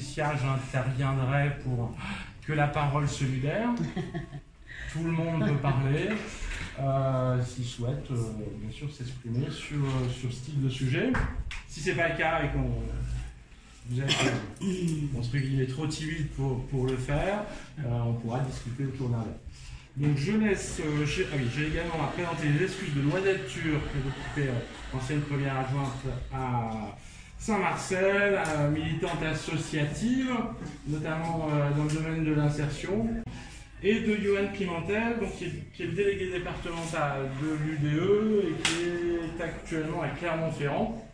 Patricia, j'interviendrai pour que la parole se libère. Tout le monde peut parler, s'il souhaite, bien sûr, s'exprimer sur ce style de sujet. Si ce n'est pas le cas et qu'on se est trop timide pour le faire, on pourra discuter autour d'un verre. Donc je laisse, j'ai également à présenter les excuses de Noisette Turc, qui était ancienne première adjointe à Saint-Marcel, militante associative, notamment dans le domaine de l'insertion, et de Johan Pimentel, donc, qui est le délégué départemental de l'UDE et qui est actuellement à Clermont-Ferrand,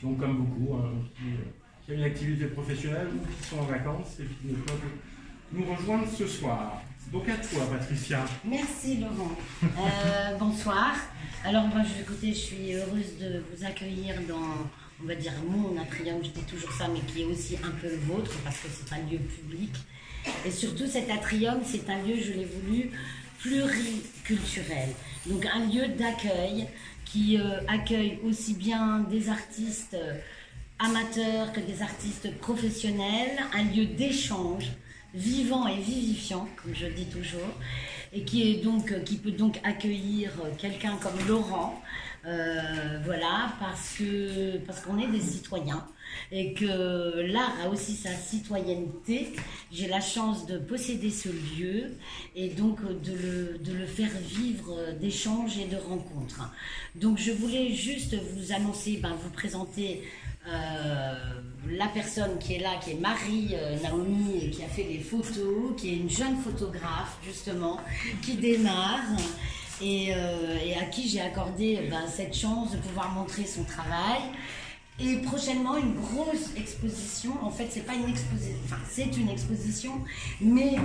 donc comme beaucoup, qui a une activité professionnelle ou qui sont en vacances et qui ne peuvent nous rejoindre ce soir. Donc à toi, Patricia. Merci Laurent. Bonsoir. Alors moi, écoutez, je suis heureuse de vous accueillir dans, on va dire, mon atrium, je dis toujours ça, mais qui est aussi un peu le vôtre, parce que c'est un lieu public. Et surtout, cet atrium, c'est un lieu, je l'ai voulu, pluriculturel. Donc un lieu d'accueil qui accueille aussi bien des artistes amateurs que des artistes professionnels, un lieu d'échange vivant et vivifiant, comme je dis toujours, et qui peut donc accueillir quelqu'un comme Laurent, voilà, parce qu'on est des citoyens et que l'art a aussi sa citoyenneté. J'ai la chance de posséder ce lieu et donc de le faire vivre d'échanges et de rencontres. Donc je voulais juste vous annoncer, vous présenter la personne qui est là, qui est Marie Naomi, qui a fait les photos, qui est une jeune photographe justement, qui démarre et à qui j'ai accordé cette chance de pouvoir montrer son travail. Et prochainement une grosse exposition, en fait c'est pas une exposition, enfin c'est une exposition, mais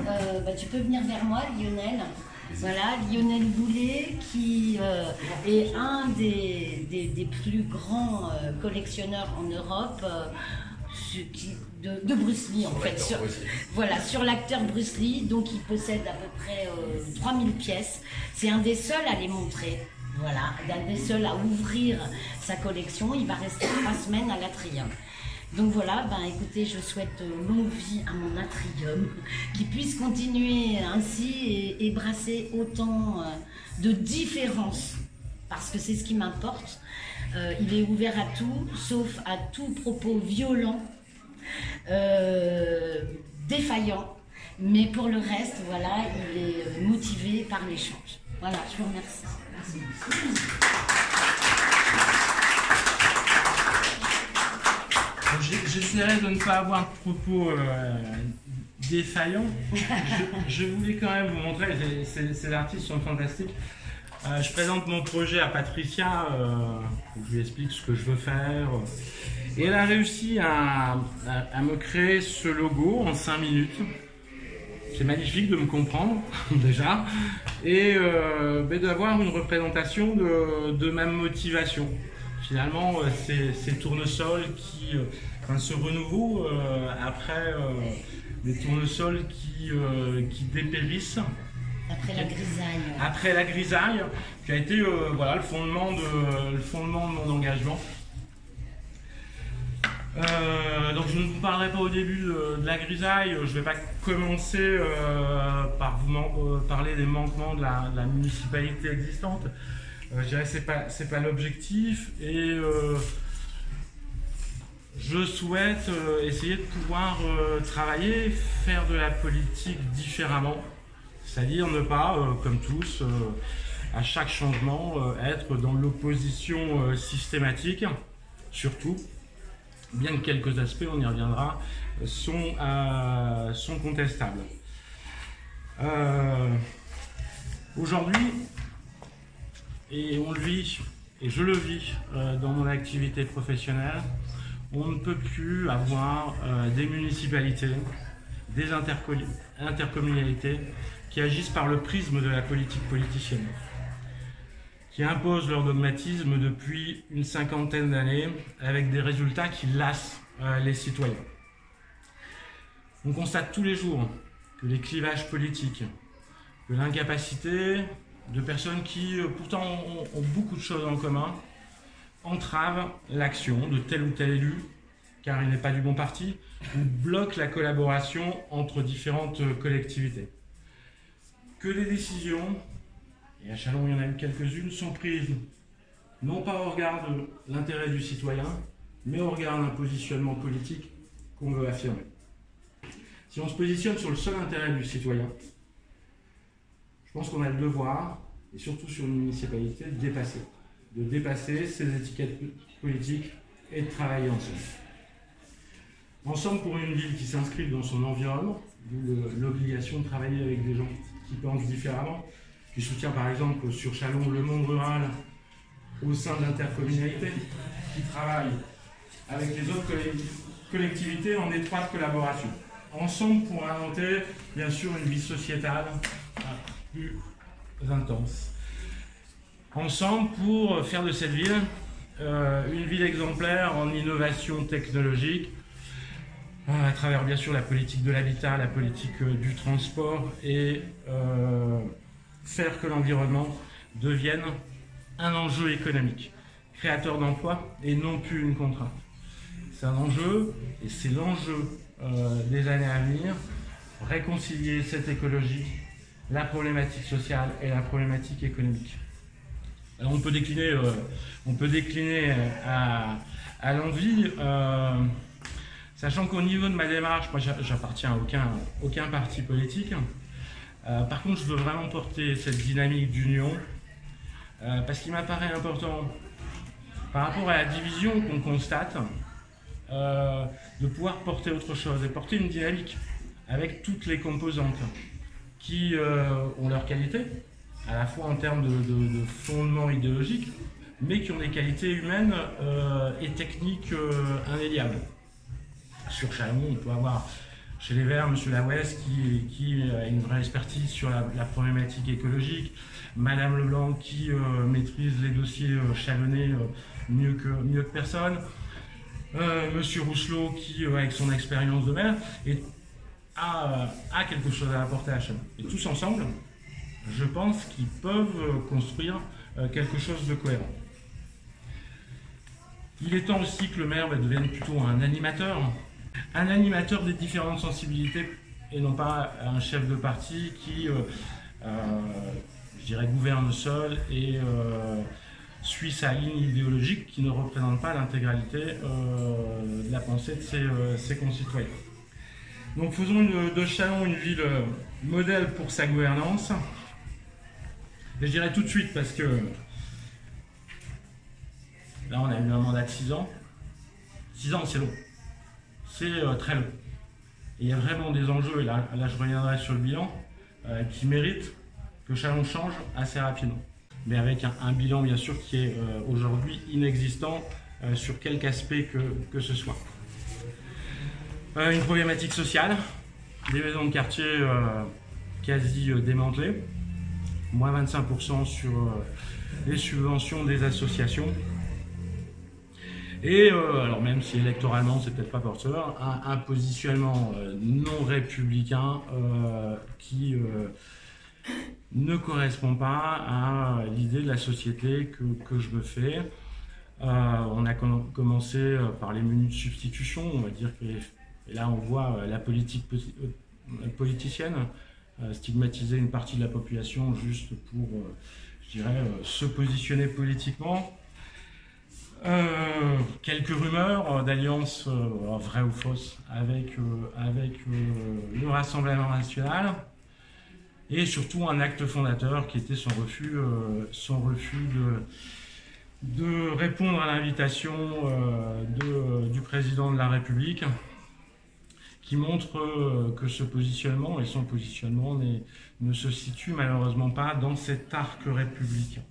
tu peux venir vers moi Lionel. Voilà, Lionel Boulet, qui est un des plus grands collectionneurs en Europe de Bruce Lee, en fait. Sur l'acteur Bruce Lee, donc il possède à peu près 3000 pièces. C'est un des seuls à les montrer. Voilà, un des seuls à ouvrir sa collection. Il va rester 3 semaines à l'Atrium. Donc voilà, écoutez, je souhaite longue vie à mon atrium, qui puisse continuer ainsi et brasser autant de différences, parce que c'est ce qui m'importe. Il est ouvert à tout, sauf à tout propos violent, défaillant, mais pour le reste, voilà, il est motivé par l'échange. Voilà, je vous remercie. Merci. J'essaierai de ne pas avoir de propos défaillants. Je voulais quand même vous montrer, ces artistes sont fantastiques. Je présente mon projet à Patricia, je lui explique ce que je veux faire. Et elle a réussi à me créer ce logo en 5 minutes. C'est magnifique de me comprendre, déjà, et d'avoir une représentation de ma motivation. Finalement, ces tournesols qui, ce renouveau après des tournesols qui dépérissent. Après la grisaille, qui a été voilà, le fondement de mon engagement. Donc je ne vous parlerai pas au début de la grisaille, je ne vais pas commencer par vous parler des manquements de la municipalité existante. Je dirais que c'est pas l'objectif et je souhaite essayer de pouvoir travailler, faire de la politique différemment, c'est-à-dire ne pas, comme tous, à chaque changement, être dans l'opposition systématique, surtout, bien que quelques aspects, on y reviendra, sont contestables. Aujourd'hui, et on le vit, et je le vis dans mon activité professionnelle, on ne peut plus avoir des municipalités, des intercommunalités qui agissent par le prisme de la politique politicienne, qui imposent leur dogmatisme depuis une 50aine d'années avec des résultats qui lassent les citoyens. On constate tous les jours que les clivages politiques, que l'incapacité de personnes qui pourtant ont beaucoup de choses en commun entravent l'action de tel ou tel élu car il n'est pas du bon parti, ou bloque la collaboration entre différentes collectivités. Que les décisions, et à Châlons il y en a eu quelques-unes, sont prises non pas au regard de l'intérêt du citoyen, mais au regard d'un positionnement politique qu'on veut affirmer. Si on se positionne sur le seul intérêt du citoyen, je pense qu'on a le devoir, et surtout sur une municipalité, de dépasser ces étiquettes politiques et de travailler ensemble. Ensemble pour une ville qui s'inscrive dans son environnement, d'où l'obligation de travailler avec des gens qui pensent différemment, qui soutient par exemple sur Châlons le monde rural au sein de l'intercommunalité, qui travaille avec les autres collectivités en étroite collaboration. Ensemble pour inventer bien sûr une vie sociétale plus intense. Ensemble pour faire de cette ville une ville exemplaire en innovation technologique, à travers bien sûr la politique de l'habitat, la politique du transport, et faire que l'environnement devienne un enjeu économique, créateur d'emplois et non plus une contrainte. C'est un enjeu, et c'est l'enjeu des années à venir, réconcilier cette écologie, la problématique sociale et la problématique économique. Alors on peut décliner à l'envie, sachant qu'au niveau de ma démarche, moi j'appartiens à aucun parti politique. Par contre, je veux vraiment porter cette dynamique d'union, parce qu'il m'apparaît important, par rapport à la division qu'on constate, de pouvoir porter autre chose et porter une dynamique avec toutes les composantes qui ont leur qualité, à la fois en termes de fondement idéologique, mais qui ont des qualités humaines et techniques indéniables. Sur Châlons, on peut avoir chez les Verts M. Lawes qui a une vraie expertise sur la problématique écologique, Madame Leblanc qui maîtrise les dossiers chalonnais mieux que personne, Monsieur Rousselot qui, avec son expérience de maire, a quelque chose à apporter à Châlons. Et tous ensemble, je pense qu'ils peuvent construire quelque chose de cohérent. Il est temps aussi que le maire devienne plutôt un animateur des différentes sensibilités et non pas un chef de parti qui, je dirais, gouverne seul et suit sa ligne idéologique qui ne représente pas l'intégralité de la pensée de ses concitoyens. Donc faisons de Châlons une ville modèle pour sa gouvernance. Et je dirais tout de suite, parce que là on a eu un mandat de 6 ans. 6 ans c'est long. C'est très long. Et il y a vraiment des enjeux, et là je reviendrai sur le bilan, qui méritent que Châlons change assez rapidement. Mais avec un bilan bien sûr qui est aujourd'hui inexistant sur quelque aspect que ce soit. Une problématique sociale, des maisons de quartier quasi démantelées, moins 25% sur les subventions des associations. Et alors même si électoralement c'est peut-être pas porteur, un positionnement non républicain qui ne correspond pas à l'idée de la société que je me fais. On a commencé par les menus de substitution, on va dire que, et là on voit la politique politicienne stigmatiser une partie de la population juste pour, je dirais, se positionner politiquement. Quelques rumeurs d'alliance, vraies ou fausses, avec le Rassemblement national, et surtout un acte fondateur qui était son refus de répondre à l'invitation du président de la République, qui montre que ce positionnement et son positionnement ne se situe malheureusement pas dans cet arc républicain.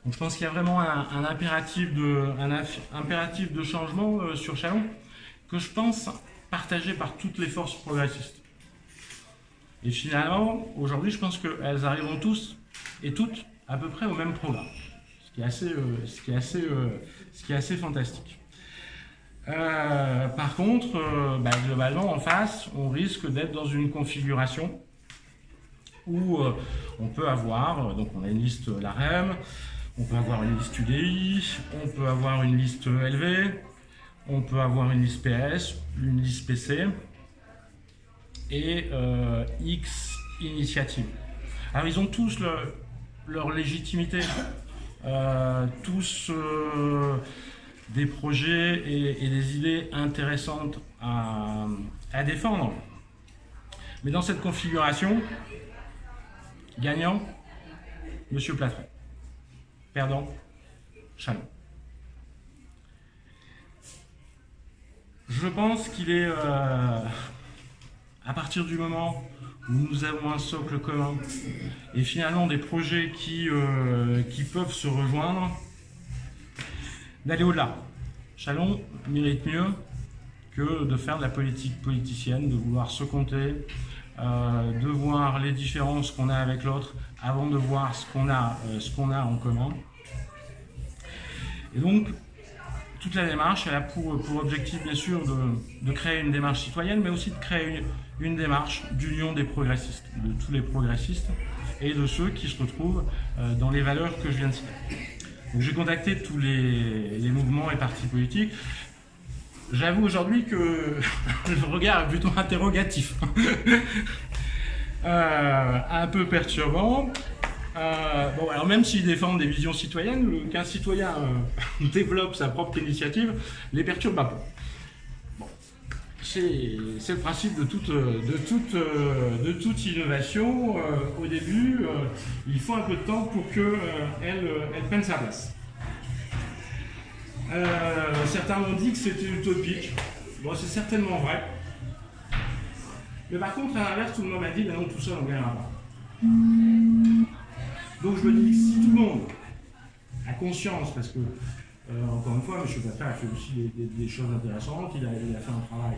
Donc je pense qu'il y a vraiment un impératif de changement sur Châlons, que je pense partagé par toutes les forces progressistes. Et finalement, aujourd'hui, je pense qu'elles arriveront tous et toutes à peu près au même programme, ce qui est assez fantastique. Par contre, globalement, en face, on risque d'être dans une configuration où on peut avoir, donc on a une liste LAREM, on peut avoir une liste UDI, on peut avoir une liste LV, on peut avoir une liste PS, une liste PC et X initiatives. Alors ils ont tous leur légitimité, tous des projets et des idées intéressantes à défendre. Mais dans cette configuration, gagnant, Monsieur Platron. Perdant, Chalon. Je pense qu'il est, à partir du moment où nous avons un socle commun et finalement des projets qui peuvent se rejoindre, d'aller au-delà. Chalon mérite mieux que de faire de la politique politicienne, de vouloir se compter, de voir les différences qu'on a avec l'autre avant de voir ce qu'on a en commun. Et donc, toute la démarche, elle a pour objectif, bien sûr, de créer une démarche citoyenne, mais aussi de créer une démarche d'union des progressistes, de tous les progressistes et de ceux qui se retrouvent dans les valeurs que je viens de citer. Donc, j'ai contacté tous les mouvements et partis politiques. J'avoue aujourd'hui que le regard est plutôt interrogatif, un peu perturbant. Bon, alors même s'ils défendent des visions citoyennes, qu'un citoyen développe sa propre initiative les perturbe un peu. Bon, c'est le principe de toute innovation. Au début, il faut un peu de temps pour qu'elle prenne sa place. Certains m'ont dit que c'était utopique. Bon, c'est certainement vrai. Mais par contre, à l'inverse, tout le monde m'a dit, ben non, tout seul, on ne gagnera pas. Donc je me dis que si tout le monde a conscience, parce que, encore une fois, M. Platin a fait aussi des choses intéressantes, il a fait un travail,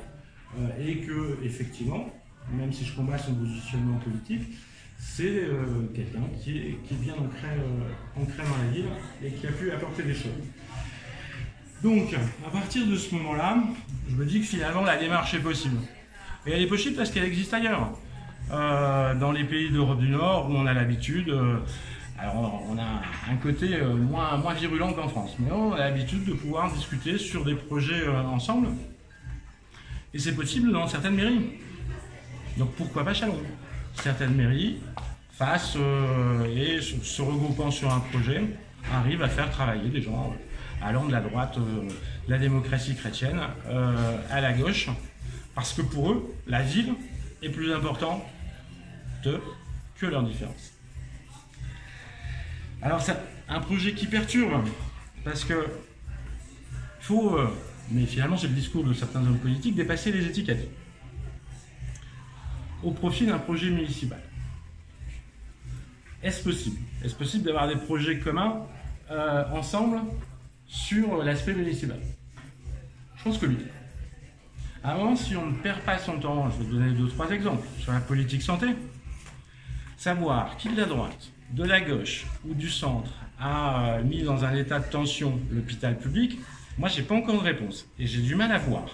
et que, effectivement, même si je combats son positionnement politique, c'est quelqu'un qui est bien ancré dans la ville et qui a pu apporter des choses. Donc, à partir de ce moment-là, je me dis que finalement la démarche est possible. Et elle est possible parce qu'elle existe ailleurs. Dans les pays d'Europe du Nord, où on a l'habitude, alors on a un côté moins virulent qu'en France, mais on a l'habitude de pouvoir discuter sur des projets ensemble. Et c'est possible dans certaines mairies. Donc pourquoi pas Chalon? Certaines mairies, et se regroupant sur un projet, arrivent à faire travailler des gens allant de la droite de la démocratie chrétienne à la gauche, parce que pour eux, la ville est plus importante que leurs différences. Alors c'est un projet qui perturbe, parce que faut, mais finalement c'est le discours de certains hommes politiques, dépasser les étiquettes au profit d'un projet municipal. Est-ce possible? Est-ce possible d'avoir des projets communs ensemble sur l'aspect municipal? Je pense que oui. À un moment, si on ne perd pas son temps, je vais donner 2-3 exemples sur la politique santé, savoir qui de la droite, de la gauche ou du centre a mis dans un état de tension l'hôpital public, moi j'ai pas encore de réponse et j'ai du mal à voir.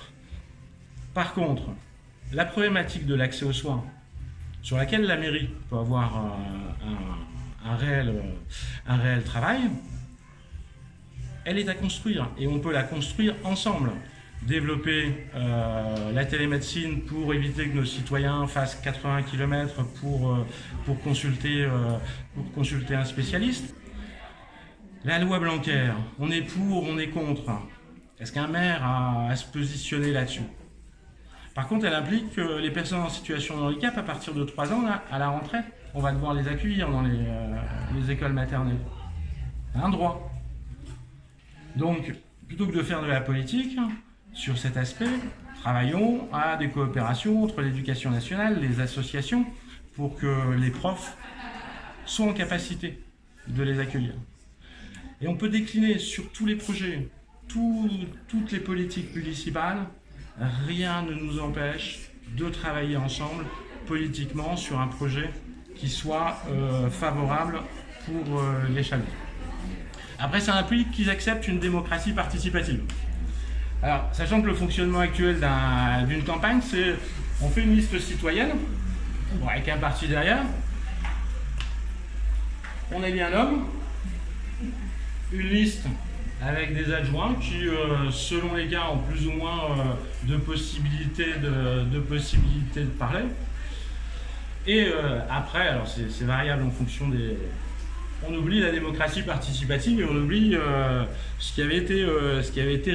Par contre, la problématique de l'accès aux soins, sur laquelle la mairie peut avoir un réel travail, elle est à construire et on peut la construire ensemble. Développer la télémédecine pour éviter que nos citoyens fassent 80 km pour consulter un spécialiste. La loi Blanquer, on est pour, on est contre. Est-ce qu'un maire a à se positionner là-dessus? Par contre, elle implique que les personnes en situation de handicap, à partir de 3 ans, là, à la rentrée, on va devoir les accueillir dans les écoles maternelles. Un droit. Donc, plutôt que de faire de la politique, sur cet aspect, travaillons à des coopérations entre l'éducation nationale, les associations, pour que les profs soient en capacité de les accueillir. Et on peut décliner sur tous les projets, toutes les politiques municipales, rien ne nous empêche de travailler ensemble politiquement sur un projet qui soit favorable pour les Chalons. Après, ça implique qu'ils acceptent une démocratie participative. Alors, sachant que le fonctionnement actuel d'une campagne, c'est on fait une liste citoyenne, bon, avec un parti derrière, on élit un homme, une liste avec des adjoints qui, selon les cas, ont plus ou moins de possibilités de parler. Et après, alors c'est variable en fonction des... On oublie la démocratie participative et on oublie ce qui avait été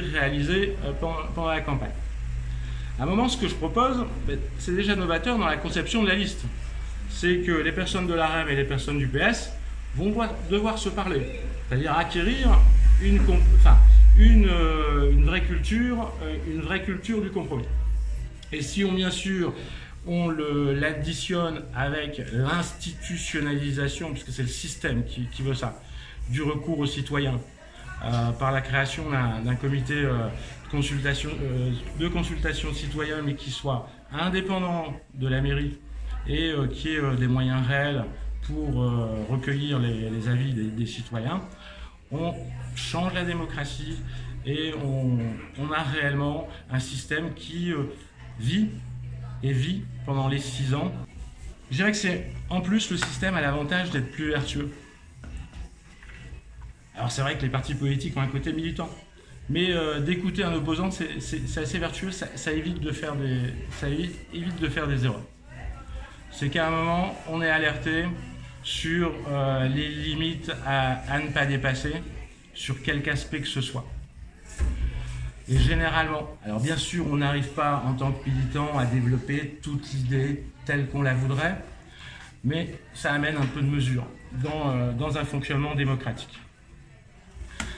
réalisé pendant la campagne. À un moment, ce que je propose, c'est déjà novateur dans la conception de la liste. C'est que les personnes de l'AREM et les personnes du PS vont devoir se parler. C'est-à-dire acquérir une vraie culture du compromis. Et si on, bien sûr, on l'additionne avec l'institutionnalisation, puisque c'est le système qui veut ça, du recours aux citoyens, par la création d'un comité de consultation citoyenne, mais qui soit indépendant de la mairie et qui ait des moyens réels pour recueillir les avis des citoyens, on change la démocratie et on a réellement un système qui vit pendant les 6 ans. Je dirais que c'est, en plus, le système a l'avantage d'être plus vertueux. Alors c'est vrai que les partis politiques ont un côté militant, mais d'écouter un opposant, c'est assez vertueux, ça évite de faire des erreurs. C'est qu'à un moment, on est alerté sur les limites à ne pas dépasser, sur quelque aspect que ce soit. Et généralement, alors bien sûr, on n'arrive pas en tant que militant à développer toute l'idée telle qu'on la voudrait, mais ça amène un peu de mesure dans un fonctionnement démocratique.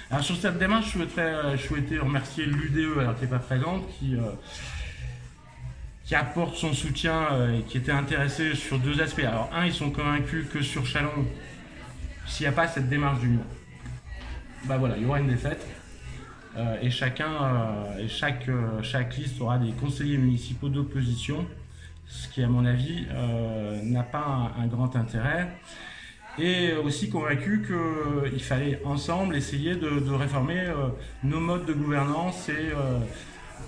Alors sur cette démarche, je souhaitais remercier l'UDE, alors qui n'est pas présente, qui apporte son soutien et qui était intéressé sur 2 aspects. Alors un, ils sont convaincus que sur Châlons, s'il n'y a pas cette démarche d'union, bah voilà, il y aura une défaite. Et chaque liste aura des conseillers municipaux d'opposition, ce qui à mon avis n'a pas un grand intérêt. Et aussi convaincu qu'il fallait ensemble essayer de réformer nos modes de gouvernance et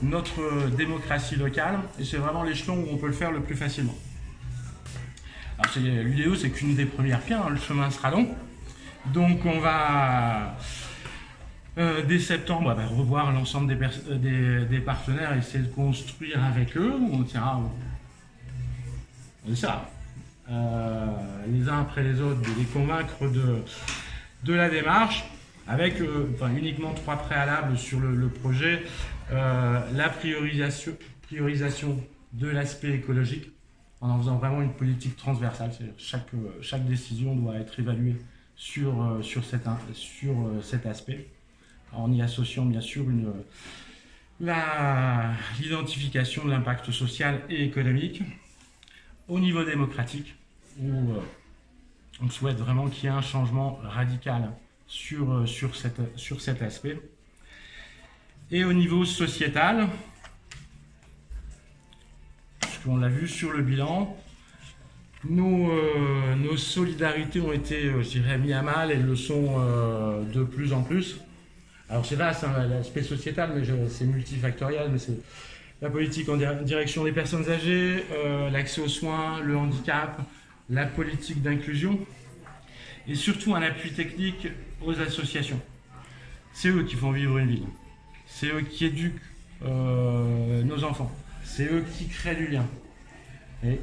notre démocratie locale. Et c'est vraiment l'échelon où on peut le faire le plus facilement. Alors l'UDE, c'est qu'une des premières pierres, hein, le chemin sera long. Donc on va... dès septembre, revoir l'ensemble des partenaires et essayer de construire avec eux. On essaiera les uns après les autres de les convaincre de la démarche, avec uniquement 3 préalables sur le projet. La priorisation de l'aspect écologique en faisant vraiment une politique transversale. Chaque décision doit être évaluée sur cet aspect, en y associant bien sûr l'identification de l'impact social et économique. Au niveau démocratique, où on souhaite vraiment qu'il y ait un changement radical sur cet aspect. Et au niveau sociétal, puisqu'on l'a vu sur le bilan, nos solidarités ont été, je dirais, mises à mal et le sont de plus en plus. Alors c'est vaste, hein, l'aspect sociétal, mais c'est multifactoriel, mais c'est la politique en direction des personnes âgées, l'accès aux soins, le handicap, la politique d'inclusion, et surtout un appui technique aux associations. C'est eux qui font vivre une ville, c'est eux qui éduquent nos enfants, c'est eux qui créent du lien. Et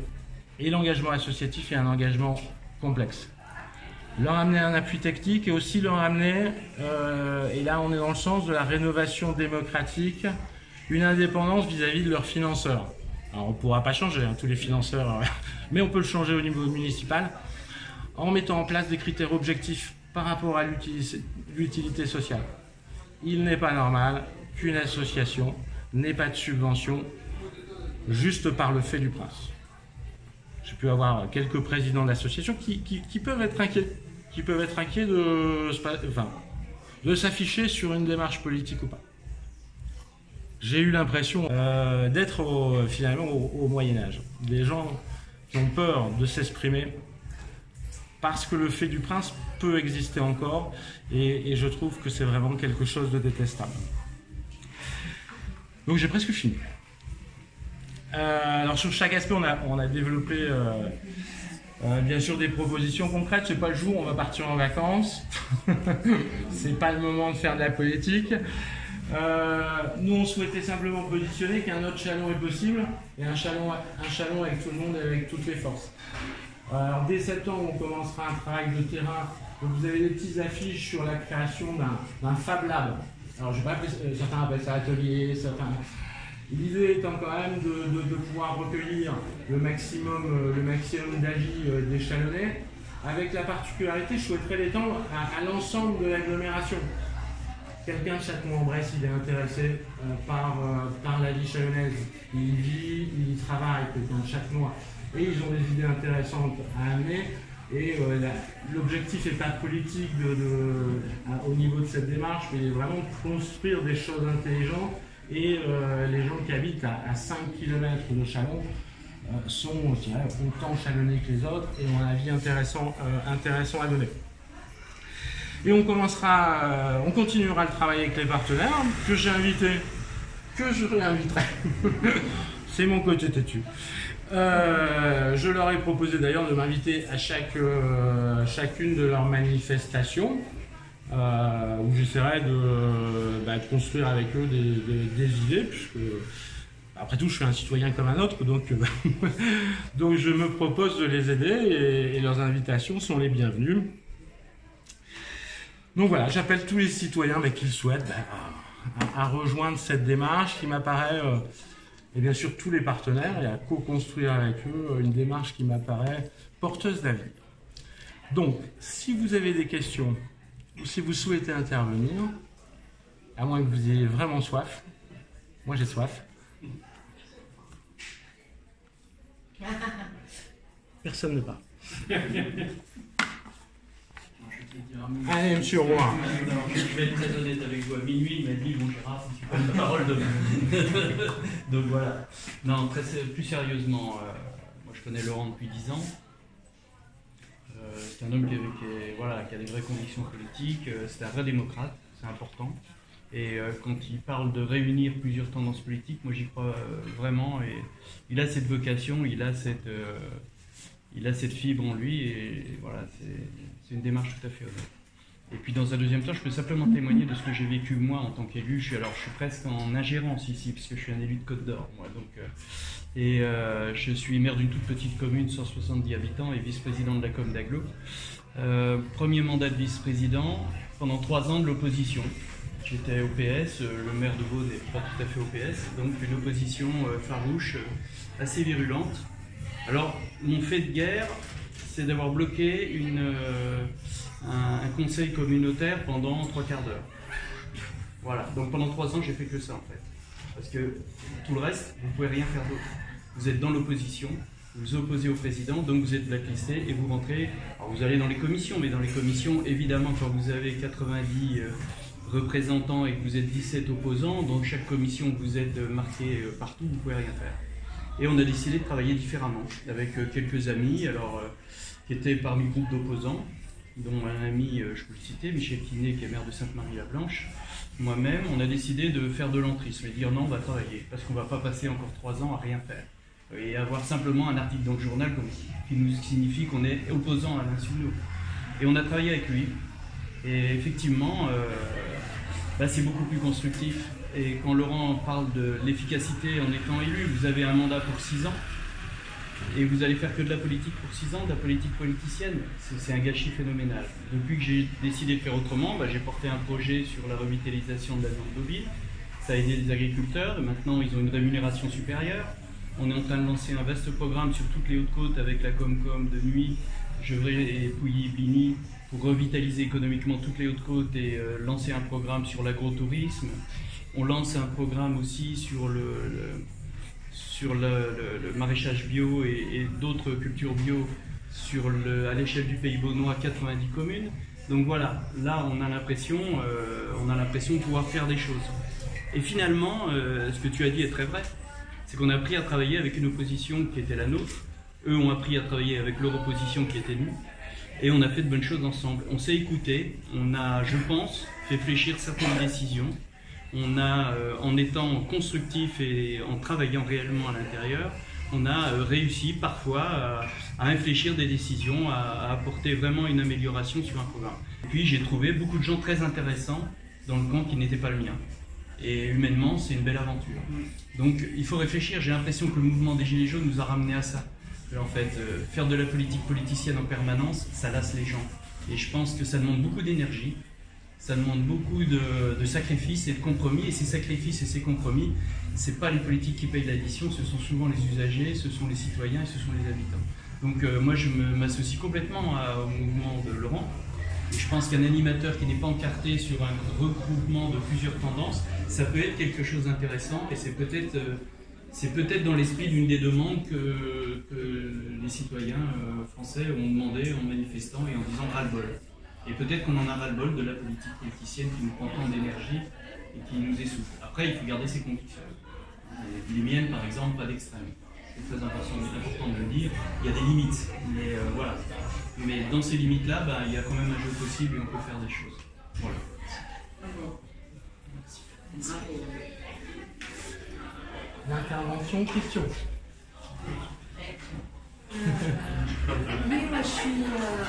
l'engagement associatif est un engagement complexe. Leur amener un appui technique et aussi leur amener, et là on est dans le sens de la rénovation démocratique, une indépendance vis-à-vis de leurs financeurs. Alors on ne pourra pas changer tous les financeurs, mais on peut le changer au niveau municipal en mettant en place des critères objectifs par rapport à l'utilité sociale. Il n'est pas normal qu'une association n'ait pas de subvention juste par le fait du prince. J'ai pu avoir quelques présidents d'associations qui peuvent être inquiets, de s'afficher sur une démarche politique ou pas. J'ai eu l'impression d'être finalement au Moyen-Âge. Des gens qui ont peur de s'exprimer parce que le fait du prince peut exister encore et je trouve que c'est vraiment quelque chose de détestable. Donc j'ai presque fini. Alors sur chaque aspect, on a développé Bien sûr des propositions concrètes, c'est pas le jour où on va partir en vacances, c'est pas le moment de faire de la politique. Nous on souhaitait simplement positionner qu'un autre chalon est possible, et un chalon avec tout le monde et avec toutes les forces. Alors dès septembre on commencera un travail de terrain, donc vous avez des petites affiches sur la création d'un Fab Lab. Alors je sais pas, certains appellent ça atelier, certains... L'idée étant quand même de pouvoir recueillir le maximum d'avis des Chalonnais, avec la particularité, je souhaiterais l'étendre à l'ensemble de l'agglomération. Quelqu'un de Châtellon-en-Bresse, il est intéressé par la vie chalonnaise, il vit, il travaille, quelqu'un de Châtellenois, et ils ont des idées intéressantes à amener. Et l'objectif n'est pas politique au niveau de cette démarche, mais vraiment de construire des choses intelligentes. Et les gens qui habitent à 5 km de Châlons sont autant chalonnais que les autres et ont un avis intéressant à donner. Et on continuera le travail avec les partenaires que j'ai invités, que je réinviterai. C'est mon côté têtu. Je leur ai proposé d'ailleurs de m'inviter à chacune de leurs manifestations. Où j'essaierai de construire avec eux des idées, puisque après tout je suis un citoyen comme un autre, donc je me propose de les aider et leurs invitations sont les bienvenues. Donc voilà, j'appelle tous les citoyens qui le souhaitent à rejoindre cette démarche qui m'apparaît, et bien sûr tous les partenaires, et à co-construire avec eux une démarche qui m'apparaît porteuse d'avenir. Donc si vous avez des questions, ou si vous souhaitez intervenir, à moins que vous ayez vraiment soif, moi j'ai soif. Personne ne parle. Allez, monsieur Roy. Je vais être très honnête avec vous. À minuit, il m'a dit bon Gérard, si tu prends la parole de donc voilà. Non, plus sérieusement, moi je connais Laurent depuis 10 ans. C'est un homme qui a des vraies convictions politiques, c'est un vrai démocrate, c'est important. Et quand il parle de réunir plusieurs tendances politiques, moi j'y crois vraiment. Et il a cette vocation, il a cette fibre en lui, et voilà, c'est une démarche tout à fait honnête. Et puis dans un deuxième temps, je peux simplement témoigner de ce que j'ai vécu moi en tant qu'élu. Je suis presque en ingérence ici, parce que je suis un élu de Côte d'Or, moi. Donc, je suis maire d'une toute petite commune, 170 habitants, et vice-président de la com d'Aglo. Premier mandat de vice-président, pendant 3 ans de l'opposition. J'étais au PS, le maire de Vaud n'est pas tout à fait au PS, donc une opposition farouche, assez virulente. Alors, mon fait de guerre, c'est d'avoir bloqué un conseil communautaire pendant 3/4 d'heure. Voilà, donc pendant 3 ans, j'ai fait que ça en fait. Parce que tout le reste, vous ne pouvez rien faire d'autre. Vous êtes dans l'opposition, vous vous opposez au président, donc vous êtes blacklisté et vous rentrez. Alors vous allez dans les commissions, mais dans les commissions, évidemment, quand vous avez 90 représentants et que vous êtes 17 opposants, dans chaque commission vous êtes marqué partout, vous ne pouvez rien faire. Et on a décidé de travailler différemment, avec quelques amis, qui étaient parmi le groupe d'opposants, dont un ami, je peux le citer, Michel Quinet, qui est maire de Sainte-Marie-la-Blanche. Moi-même, on a décidé de faire de l'entrisme et dire non, on va travailler, parce qu'on ne va pas passer encore 3 ans à rien faire. Et avoir simplement un article dans le journal qui nous signifie qu'on est opposant à l'un sur l'autre. Et on a travaillé avec lui, et effectivement, c'est beaucoup plus constructif. Et quand Laurent parle de l'efficacité en étant élu, vous avez un mandat pour 6 ans, et vous allez faire que de la politique pour 6 ans, de la politique politicienne. C'est un gâchis phénoménal. Depuis que j'ai décidé de faire autrement, j'ai porté un projet sur la revitalisation de la viande bovine. Ça a aidé les agriculteurs, et maintenant ils ont une rémunération supérieure. On est en train de lancer un vaste programme sur toutes les Hautes-Côtes avec la Comcom de Nuit, Gevrey et Pouilly-Bligny, pour revitaliser économiquement toutes les Hautes-Côtes et lancer un programme sur l'agrotourisme. On lance un programme aussi sur le maraîchage bio et d'autres cultures bio à l'échelle du Pays Beaunois, 90 communes. Donc voilà, là on a l'impression de pouvoir faire des choses. Et finalement, ce que tu as dit est très vrai, c'est qu'on a appris à travailler avec une opposition qui était la nôtre. Eux ont appris à travailler avec leur opposition qui était nous. Et on a fait de bonnes choses ensemble. On s'est écouté, on a, je pense, fait fléchir certaines décisions. On a, en étant constructif et en travaillant réellement à l'intérieur, on a réussi parfois à infléchir des décisions, à apporter vraiment une amélioration sur un programme. Et puis j'ai trouvé beaucoup de gens très intéressants dans le camp qui n'était pas le mien. Et humainement, c'est une belle aventure. Donc il faut réfléchir. J'ai l'impression que le mouvement des Gilets jaunes nous a ramené à ça. En fait, faire de la politique politicienne en permanence, ça lasse les gens. Et je pense que ça demande beaucoup d'énergie, ça demande beaucoup de sacrifices et de compromis. Et ces sacrifices et ces compromis, ce n'est pas les politiques qui payent l'addition, ce sont souvent les usagers, ce sont les citoyens et ce sont les habitants. Donc moi, je m'associe complètement au mouvement de Laurent. Et je pense qu'un animateur qui n'est pas encarté sur un regroupement de plusieurs tendances, ça peut être quelque chose d'intéressant et c'est peut-être dans l'esprit d'une des demandes que les citoyens français ont demandé en manifestant et en disant ras-le-bol. Et peut-être qu'on en a ras-le-bol de la politique politicienne qui nous prend tant d'énergie et qui nous essouffle. Après, il faut garder ses convictions. Les miennes, par exemple, pas d'extrême. C'est très important de le dire. Il y a des limites, mais voilà. Mais dans ces limites-là, il y a quand même un jeu possible et on peut faire des choses. Voilà. L'intervention, question. Oui, moi je suis.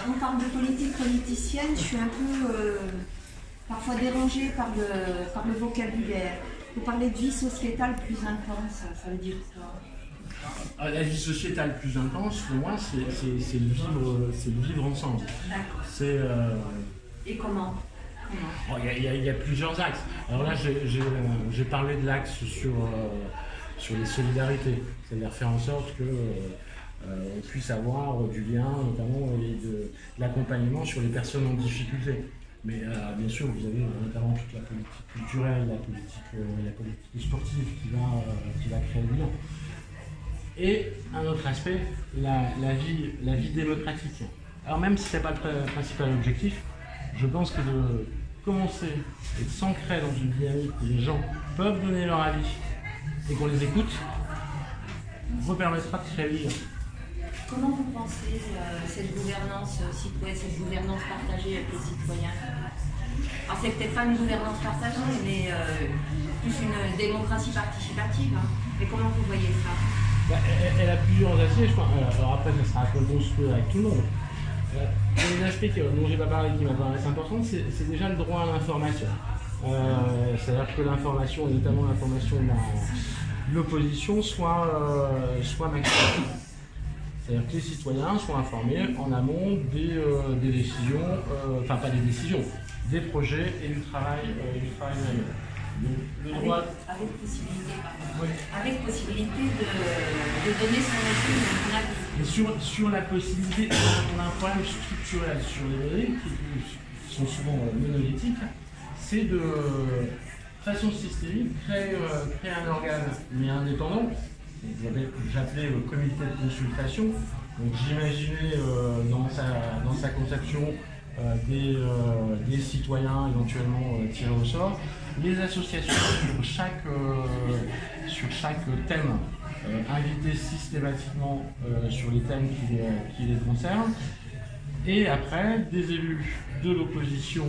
On parle de politique politicienne, je suis un peu parfois dérangée par le vocabulaire. Vous parlez de vie sociétale plus intense, ça veut dire quoi? La vie sociétale plus intense, pour moi, c'est le vivre ensemble. D'accord. Et comment? Il y a plusieurs axes. Alors là, j'ai parlé de l'axe sur les solidarités, c'est-à-dire faire en sorte que on puisse avoir du lien, notamment de l'accompagnement sur les personnes en difficulté. Mais bien sûr, vous avez notamment toute la politique culturelle, la politique sportive qui va créer du lien. Et un autre aspect, la vie démocratique. Alors même si ce n'est pas le principal objectif, je pense que de commencer et de s'ancrer dans une dynamique où les gens peuvent donner leur avis et qu'on les écoute, vous permettra de créer du lien. Comment vous pensez cette gouvernance citoyenne, cette gouvernance partagée avec les citoyens? Alors c'est peut-être pas une gouvernance partagée, mais plus une démocratie participative. Hein. Mais comment vous voyez ça? Elle a plusieurs aspects, je pense. Alors après, ça sera un peu construit avec tout le monde. Un des aspects dont j'ai pas parlé qui m'apparaissent importants, c'est déjà le droit à l'information. C'est-à-dire que l'information, et notamment l'information de l'opposition, soit maximale. C'est-à-dire que les citoyens soient informés en amont des décisions, enfin pas des décisions, des projets et du travail manuel. Avec possibilité de donner son avis. Sur la possibilité, on a un problème structurel sur les mairies qui sont souvent monolithiques, c'est de façon systémique créer un organe mais indépendant. J'appelais le comité de consultation. Donc j'imaginais dans sa conception des citoyens éventuellement tirés au sort, les associations sur chaque thème, invitées systématiquement sur les thèmes qui les concernent, et après des élus de l'opposition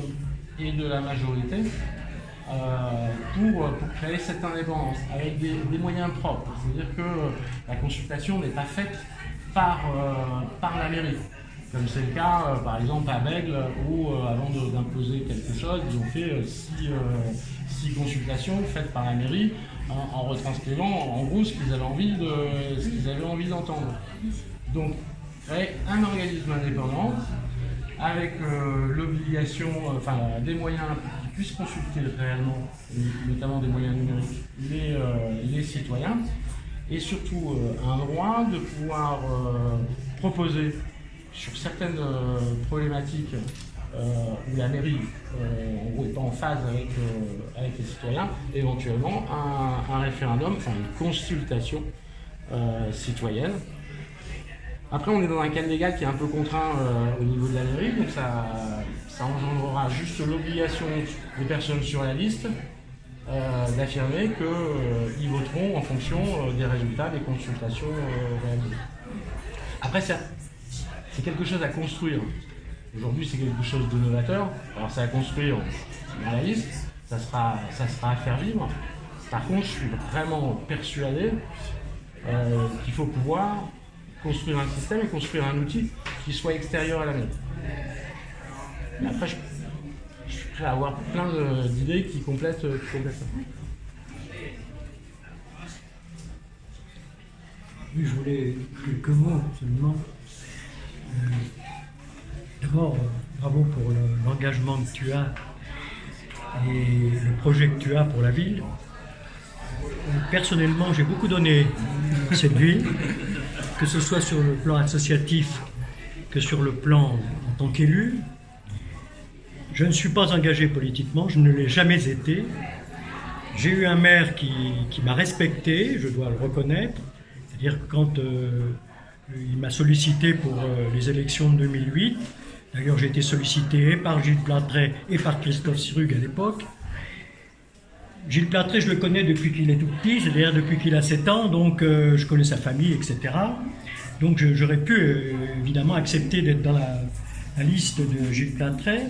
et de la majorité pour créer cette indépendance avec des moyens propres. C'est-à-dire que la consultation n'est pas faite par la mairie. Comme c'est le cas, par exemple, à Bègle, où avant d'imposer quelque chose, ils ont fait six consultations faites par la mairie en retranscrivant en gros ce qu'ils avaient envie d'entendre. Donc, créer un organisme indépendant avec l'obligation, des moyens qui puissent consulter réellement, notamment des moyens numériques, les citoyens, et surtout un droit de pouvoir proposer sur certaines problématiques où la mairie n'est pas en phase avec les citoyens, éventuellement un référendum, une consultation citoyenne. Après, on est dans un cadre légal qui est un peu contraint au niveau de la mairie, donc ça engendrera juste l'obligation des personnes sur la liste d'affirmer qu'ils voteront en fonction des résultats des consultations réalisées. Après, c'est quelque chose à construire. Aujourd'hui, c'est quelque chose de novateur. Alors, c'est à construire dans la liste, ça sera à faire vivre. Par contre, je suis vraiment persuadé qu'il faut pouvoir construire un système et construire un outil qui soit extérieur à la mienne. Mais après, je suis prêt à avoir plein d'idées qui complètent ça. Oui, je voulais quelques mots seulement. D'abord, bravo pour l'engagement que tu as et le projet que tu as pour la ville. Personnellement, j'ai beaucoup donné à cette ville, que ce soit sur le plan associatif que sur le plan en tant qu'élu. Je ne suis pas engagé politiquement, je ne l'ai jamais été. J'ai eu un maire qui m'a respecté, je dois le reconnaître. C'est-à-dire que quand il m'a sollicité pour les élections de 2008, d'ailleurs j'ai été sollicité et par Gilles Platret et par Christophe Sirugue à l'époque. Gilles Platret, je le connais depuis qu'il est tout petit, c'est-à-dire depuis qu'il a 7 ans, donc je connais sa famille, etc. Donc j'aurais pu évidemment accepter d'être dans la liste de Gilles Platret.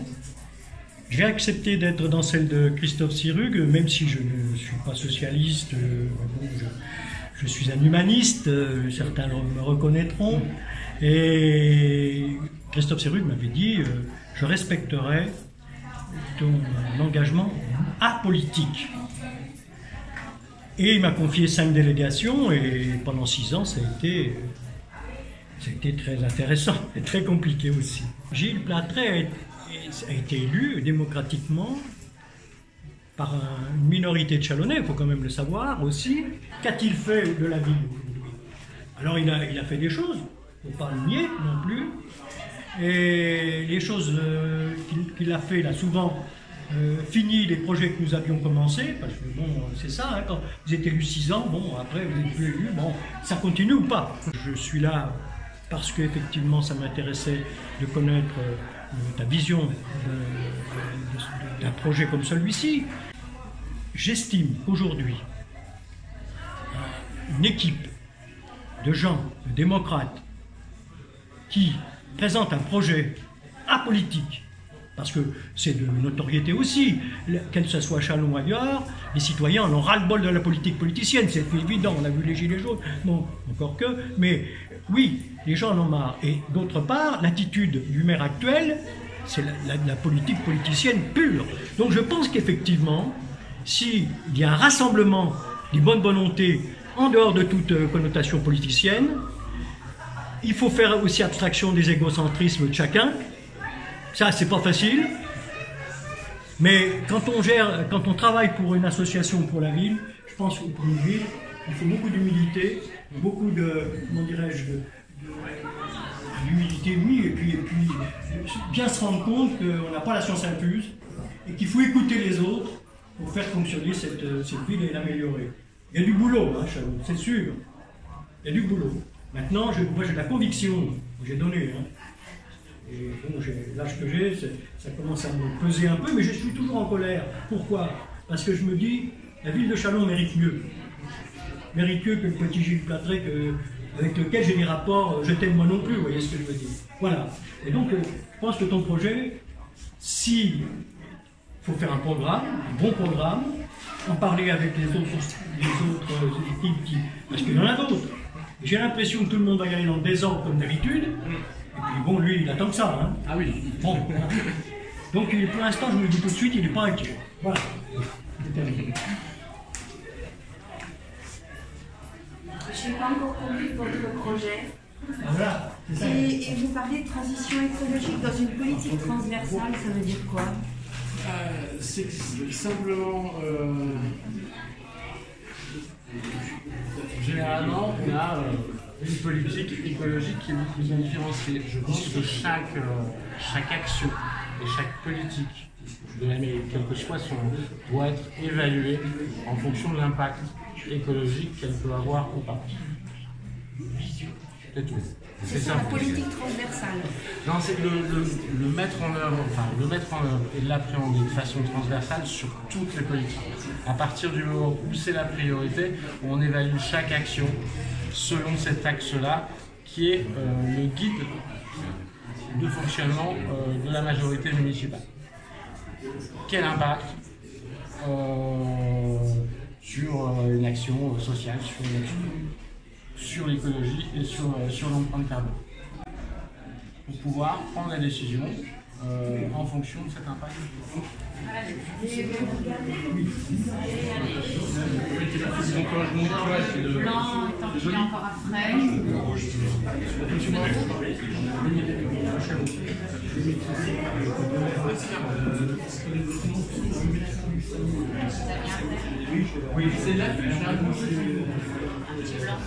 J'ai accepté d'être dans celle de Christophe Sirugue, même si je ne suis pas socialiste, je suis un humaniste, certains me reconnaîtront. Et Christophe Sirugue m'avait dit je respecterai ton engagement apolitique. Et il m'a confié 5 délégations et pendant 6 ans ça a été très intéressant et très compliqué aussi. Gilles Platret a été élu démocratiquement par une minorité de Chalonnais, il faut quand même le savoir aussi. Qu'a-t-il fait de la ville aujourd'hui? Alors il a fait des choses, il ne faut pas le nier non plus. Et les choses qu'il a fait, il a souvent fini les projets que nous avions commencés, parce que bon, c'est ça, hein, quand vous êtes élu 6 ans, bon, après vous n'êtes plus élu, bon, ça continue ou pas? Je suis là parce qu'effectivement ça m'intéressait de connaître ta vision d'un projet comme celui-ci. J'estime qu'aujourd'hui, une équipe de gens, de démocrates, qui présente un projet apolitique, parce que c'est de notoriété aussi, qu'elle soit à Châlons ou ailleurs, les citoyens en ont ras-le-bol de la politique politicienne, c'est évident, on a vu les gilets jaunes, bon, encore que, mais oui, les gens en ont marre. Et d'autre part, l'attitude du maire actuel, c'est la politique politicienne pure. Donc je pense qu'effectivement, s'il y a un rassemblement des bonnes volontés en dehors de toute connotation politicienne, il faut faire aussi abstraction des égocentrismes de chacun. Ça, c'est pas facile. Mais quand on travaille pour une association pour la ville, je pense que pour une ville, il faut beaucoup d'humilité, beaucoup de, comment dirais-je, d'humilité, oui, et puis bien se rendre compte qu'on n'a pas la science infuse et qu'il faut écouter les autres pour faire fonctionner cette ville et l'améliorer. Il y a du boulot, hein, Chalon, c'est sûr. Il y a du boulot. Maintenant, moi j'ai la conviction, j'ai donné, hein, et bon, l'âge que j'ai, ça commence à me peser un peu, mais je suis toujours en colère. Pourquoi? Parce que je me dis, la ville de Chalon mérite mieux. Mérite mieux que le petit Gilles Platret avec lequel j'ai des rapports, je t'aime moi non plus, vous voyez ce que je veux dire. Voilà. Et donc, je pense que ton projet, si faut faire un programme, un bon programme, en parler avec les autres équipes, parce qu'il y en a d'autres. J'ai l'impression que tout le monde va y aller dans le désordre comme d'habitude, et puis bon, lui, il attend que ça. Hein. Ah oui. Bon. Donc, pour l'instant, je me dis tout de suite, il n'est pas inquiet. Voilà. C'est terminé. Je n'ai pas encore compris votre projet. Voilà, c'est ça. Et vous parlez de transition écologique dans une politique transversale, ça veut dire quoi? C'est simplement... généralement, on a une politique écologique qui est beaucoup plus différenciée. Je pense que chaque action et chaque politique de la mairie, quel que soit son nom, doit être évaluée en fonction de l'impact écologique qu'elle peut avoir ou pas. C'est tout. C'est ça, la politique transversale. Non, c'est le mettre en œuvre, et de l'appréhender de façon transversale sur toutes les politiques. À partir du moment où c'est la priorité, on évalue chaque action selon cet axe-là, qui est le guide de fonctionnement de la majorité municipale. Quel impact sur une action sociale, sur une action... sur l'écologie et sur l'empreinte carbone. Pour pouvoir prendre la décision en fonction de cet impact. Donc quand je monte, tu vois, c'est de... Blanc, tant qu'il est encore à frais. Oui, c'est là que je suis un Un petit blanc.